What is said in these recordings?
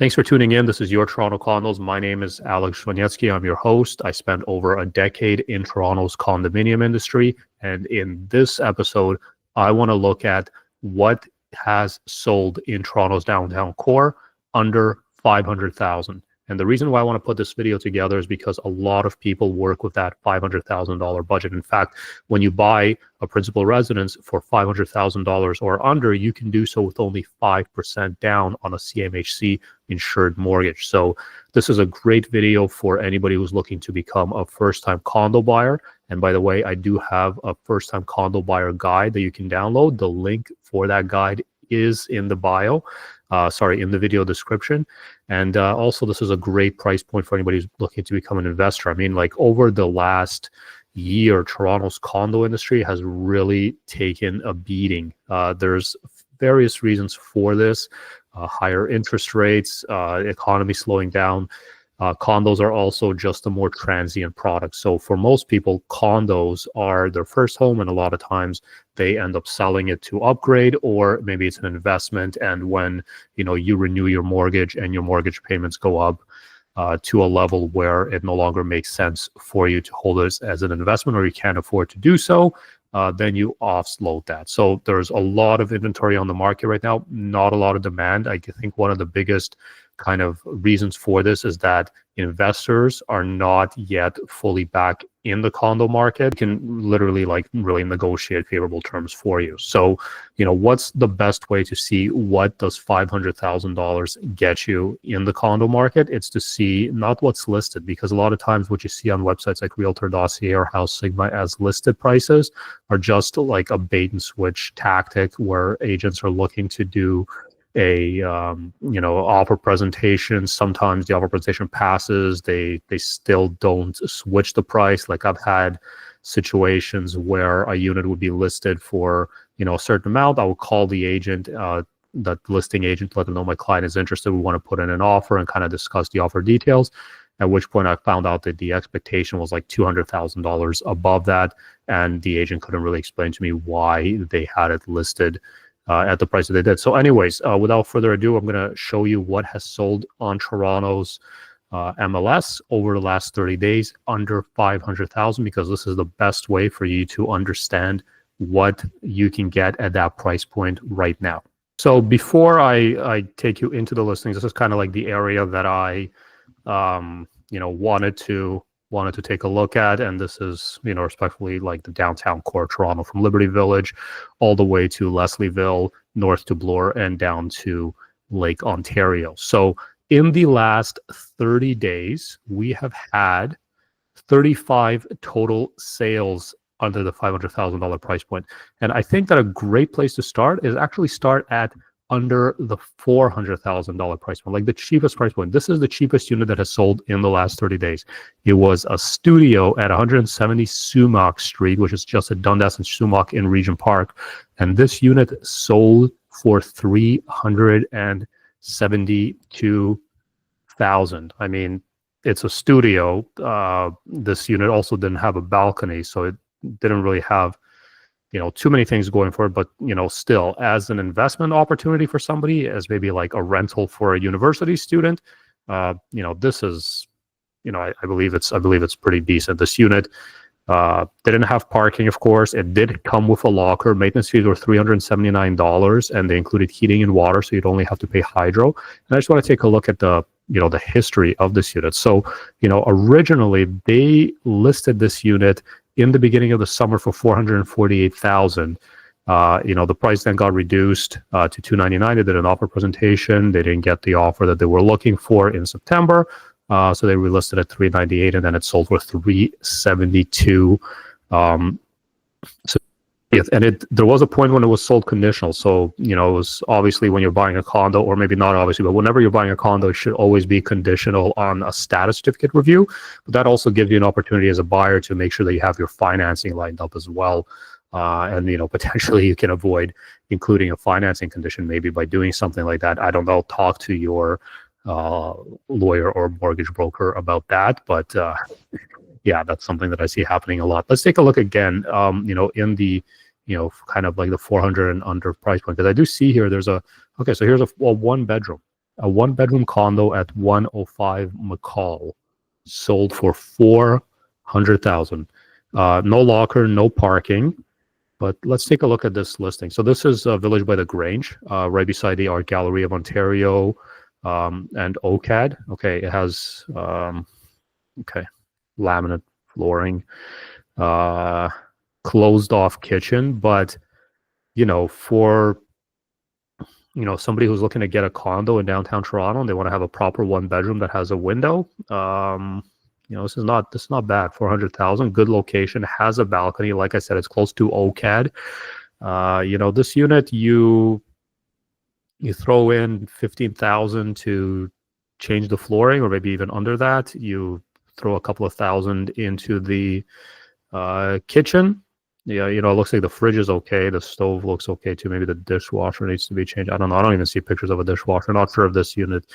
Thanks for tuning in. This is your Toronto Condos. My name is Alex Schwaniecki. I'm your host. I spent over a decade in Toronto's condominium industry. And in this episode, I want to look at what has sold in Toronto's downtown core under $500,000. And the reason why I want to put this video together is because a lot of people work with that $500,000 budget. In fact, when you buy a principal residence for $500,000 or under, you can do so with only 5% down on a CMHC insured mortgage. So this is a great video for anybody who's looking to become a first-time condo buyer. And by the way, I do have a first-time condo buyer guide that you can download. The link for that guide is in the bio. In the video description. And also, this is a great price point for anybody who's looking to become an investor. I mean, like over the last year, Toronto's condo industry has really taken a beating. There's various reasons for this. Higher interest rates, economy slowing down. Condos are also just a more transient product. So for most people, condos are their first home, and a lot of times they end up selling it to upgrade, or maybe it's an investment. And when you renew your mortgage and your mortgage payments go up to a level where it no longer makes sense for you to hold it as an investment, or you can't afford to do so, then you offload that. So there's a lot of inventory on the market right now, not a lot of demand. I think one of the biggest kind of reasons for this is that investors are not yet fully back in the condo market. Can literally really negotiate favorable terms for you. So, what's the best way to see what does $500,000 get you in the condo market? It's to see not what's listed, because a lot of times what you see on websites like Realtor.ca or House Sigma as listed prices are just like a bait and switch tactic where agents are looking to do a offer presentation. Sometimes the offer presentation passes, they still don't switch the price. Like I've had situations where a unit would be listed for a certain amount. I would call the agent, the listing agent, let them know my client is interested, we want to put in an offer, and kind of discuss the offer details, at which point I found out that the expectation was like $200,000 above that, and the agent couldn't really explain to me why they had it listed at the price that they did. So anyways, without further ado, I'm going to show you what has sold on Toronto's MLS over the last 30 days under 500,000, because this is the best way for you to understand what you can get at that price point right now. So before I take you into the listings, this is kind of like the area that I wanted to take a look at, and this is respectfully like the downtown core Toronto, from Liberty Village all the way to Leslieville, north to Bloor, and down to Lake Ontario. So in the last 30 days, we have had 35 total sales under the $500,000 price point. And I think that a great place to start is actually start at under the $400,000 price point, like the cheapest price point. This is the cheapest unit that has sold in the last 30 days. It was a studio at 170 Sumac Street, which is just at Dundas and Sumac in Regent Park. And this unit sold for $372,000. I mean, it's a studio. This unit also didn't have a balcony, so it didn't really have too many things going for it, but still, as an investment opportunity for somebody, as maybe like a rental for a university student, this is, I believe it's pretty decent. This unit didn't have parking, of course. It did come with a locker. Maintenance fees were $379, and they included heating and water, so you'd only have to pay hydro. And I just want to take a look at the history of this unit. So, originally they listed this unit in the beginning of the summer for $448,000. The price then got reduced to $299. They did an offer presentation. They didn't get the offer that they were looking for in September, so they relisted at $398, and then it sold for $372. There was a point when it was sold conditional. So, it was obviously when you're buying a condo, or maybe not obviously, but whenever you're buying a condo, it should always be conditional on a status certificate review. But that also gives you an opportunity as a buyer to make sure that you have your financing lined up as well. And, potentially you can avoid including a financing condition maybe by doing something like that. I don't know, talk to your lawyer or mortgage broker about that. But yeah, that's something that I see happening a lot. Let's take a look again, in the kind of like the 400 and under price point, because I do see here there's so here's a one bedroom A one-bedroom condo at 105 McCall sold for 400,000. No locker, no parking. But let's take a look at this listing. So this is Village by the Grange, right beside the Art Gallery of Ontario and OCAD. Okay, it has laminate flooring, closed off kitchen. But for somebody who's looking to get a condo in downtown Toronto and they want to have a proper one bedroom that has a window, this is not bad. 400,000, good location, has a balcony. Like I said, it's close to OCAD. This unit, you throw in 15,000 to change the flooring, or maybe even under that. You throw a couple of thousand into the kitchen. Yeah, it looks like the fridge is okay. The stove looks okay too. Maybe the dishwasher needs to be changed. I don't know. I don't even see pictures of a dishwasher. Not sure if this unit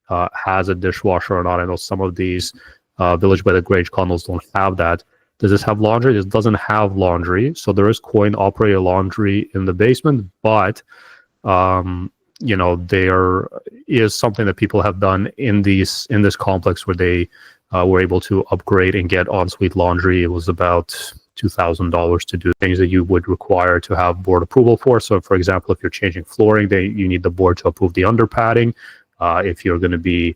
has a dishwasher or not. I know some of these Village by the Grange condos don't have that. Does this have laundry? This doesn't have laundry. So there is coin-operated laundry in the basement, but there is something that people have done in this complex where they were able to upgrade and get ensuite laundry. It was about $2,000 to do things that you would require to have board approval for. So, for example, if you're changing flooring, you need the board to approve the under padding. If you're going to be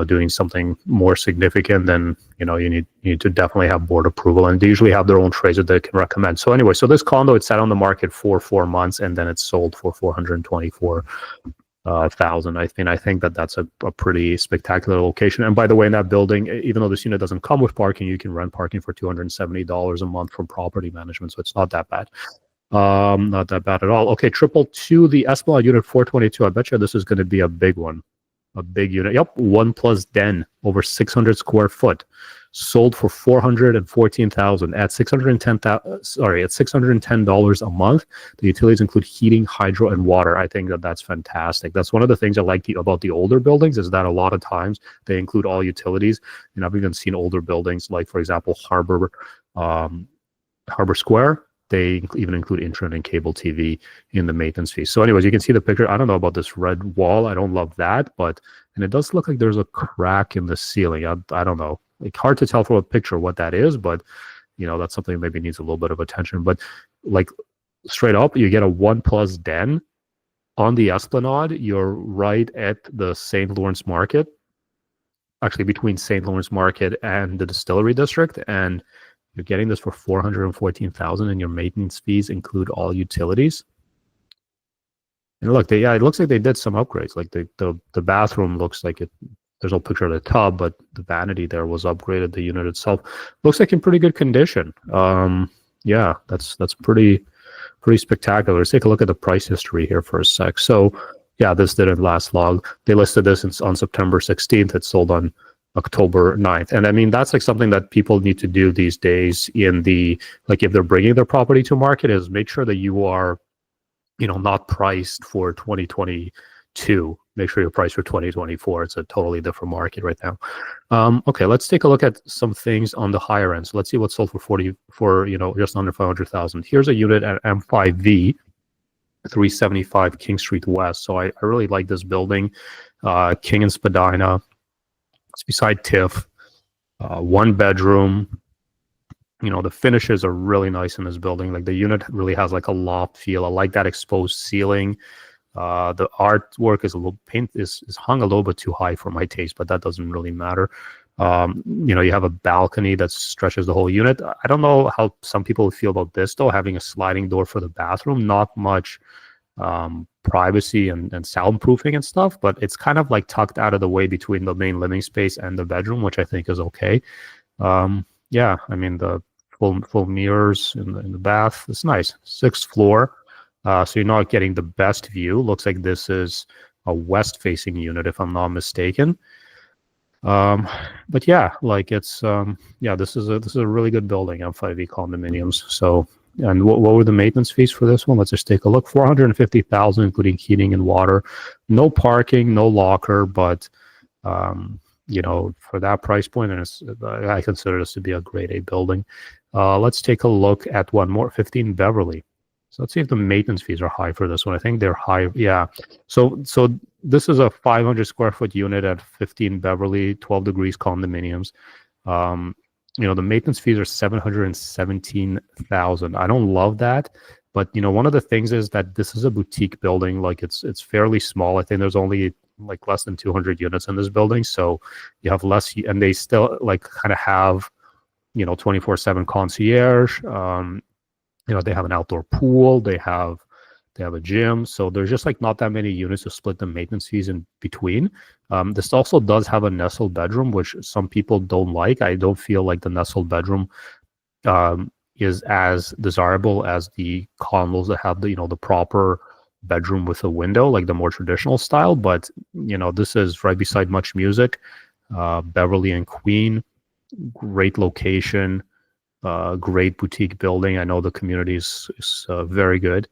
doing something more significant, then you need to definitely have board approval, and they usually have their own trades that they can recommend. So anyway, so this condo, it sat on the market for 4 months, and then it sold for 424,000. I think that's a pretty spectacular location. And by the way, in that building, even though this unit doesn't come with parking, you can rent parking for $270 a month from property management. So it's not that bad. Not that bad at all. Okay, 222, the Esplanade unit 422. I bet you this is going to be a big one. A big unit. Yep, 1+ den, over 600 square foot, sold for 414,000 at $610 a month. The utilities include heating, hydro, and water. I think that's fantastic. That's one of the things I like about the older buildings, is that a lot of times they include all utilities. And I've even seen older buildings like, for example, Harbor Square. They even include internet and cable TV in the maintenance fee. So anyways, you can see the picture. I don't know about this red wall. I don't love that, and it does look like there's a crack in the ceiling. I don't know. Like, hard to tell from a picture what that is, but that's something that maybe needs a little bit of attention. But like, straight up, you get a 1+ den on the Esplanade. You're right at the St. Lawrence Market, actually between St. Lawrence Market and the Distillery District, and you're getting this for 414,000, and your maintenance fees include all utilities. And look, it looks like they did some upgrades. Like the bathroom looks like it. There's no picture of the tub, but the vanity there was upgraded. The unit itself looks like in pretty good condition. Yeah, that's pretty spectacular. Let's take a look at the price history here for a sec. So yeah, this didn't last long. They listed this on September 16th. It sold on October 9th. And I mean, that's like something that people need to do these days if they're bringing their property to market, is make sure that you are, not priced for 2022. Make sure you're priced for 2024. It's a totally different market right now. Okay, let's take a look at some things on the higher end. So let's see what sold for just under 500,000. Here's a unit at M5V, 375 King Street West. So I really like this building, King and Spadina. It's beside TIFF, 1 bedroom. The finishes are really nice in this building. Like, the unit really has like a loft feel. I like that exposed ceiling. The artwork is is hung a little bit too high for my taste, but that doesn't really matter. You have a balcony that stretches the whole unit. I don't know how some people feel about this though, having a sliding door for the bathroom. Not much privacy and soundproofing and stuff, but it's kind of like tucked out of the way between the main living space and the bedroom, which I think is okay. Yeah, I mean, the full mirrors in the bath. It's nice. 6th floor, so you're not getting the best view. Looks like this is a west-facing unit, if I'm not mistaken. But yeah, like it's this is a really good building, M5E condominiums. So. And what were the maintenance fees for this one? Let's just take a look. 450,000, including heating and water. No parking, no locker, but for that price point, and I consider this to be a grade A building. Let's take a look at one more. 15 Beverly. So let's see if the maintenance fees are high for this one. I think they're high. Yeah. So this is a 500 square foot unit at 15 Beverly, 12 degrees condominiums. The maintenance fees are 717,000. I don't love that, but one of the things is that this is a boutique building. Like it's fairly small. I think there's only like less than 200 units in this building, so you have less, and they still like kind of have 24/7 concierge. They have an outdoor pool. They have a gym. So there's just like not that many units to split the maintenance fees in between. This also does have a nestled bedroom, which some people don't like. I don't feel like the nestled bedroom is as desirable as the condos that have the proper bedroom with a window, like the more traditional style. But this is right beside Much Music, Beverly and Queen. Great location. Great boutique building. I know the community is very good.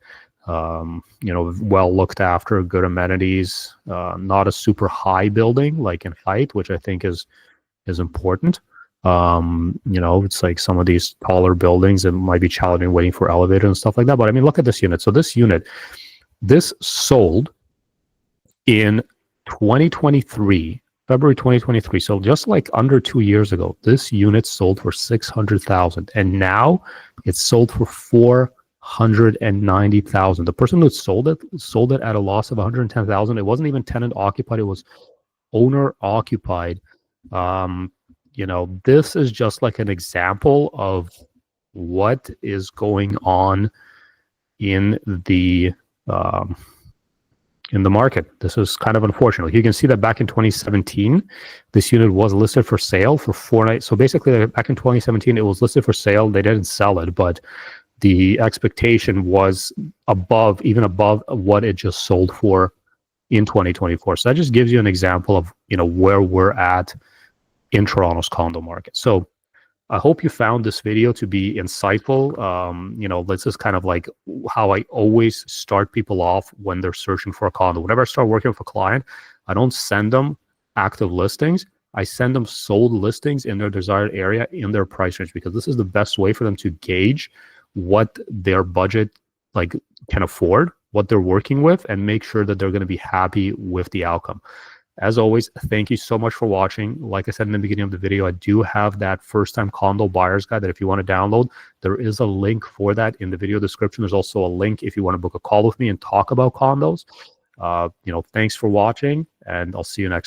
Well looked after, good amenities. Not a super high building, like in height, which I think is important. It's like some of these taller buildings, it might be challenging waiting for elevators and stuff like that. But I mean, look at this unit. So this sold in 2023. February 2023. So just like under 2 years ago, this unit sold for $600,000, and now it's sold for $490,000. The person who sold it at a loss of $110,000. It wasn't even tenant occupied; it was owner occupied. This is just like an example of what is going on in the market. This is kind of unfortunate. You can see that back in 2017, this unit was listed for sale for $490,000. So basically, back in 2017, it was listed for sale. They didn't sell it, but the expectation was even above what it just sold for in 2024. So that just gives you an example of where we're at in Toronto's condo market. So I hope you found this video to be insightful. This is kind of like how I always start people off when they're searching for a condo. Whenever I start working with a client, I don't send them active listings. I send them sold listings in their desired area in their price range, because this is the best way for them to gauge what their budget can afford, what they're working with, and make sure that they're going to be happy with the outcome. As always, thank you so much for watching. Like I said in the beginning of the video, I do have that first-time condo buyer's guide that if you want to download, there is a link for that in the video description. There's also a link if you want to book a call with me and talk about condos. Thanks for watching, and I'll see you next time.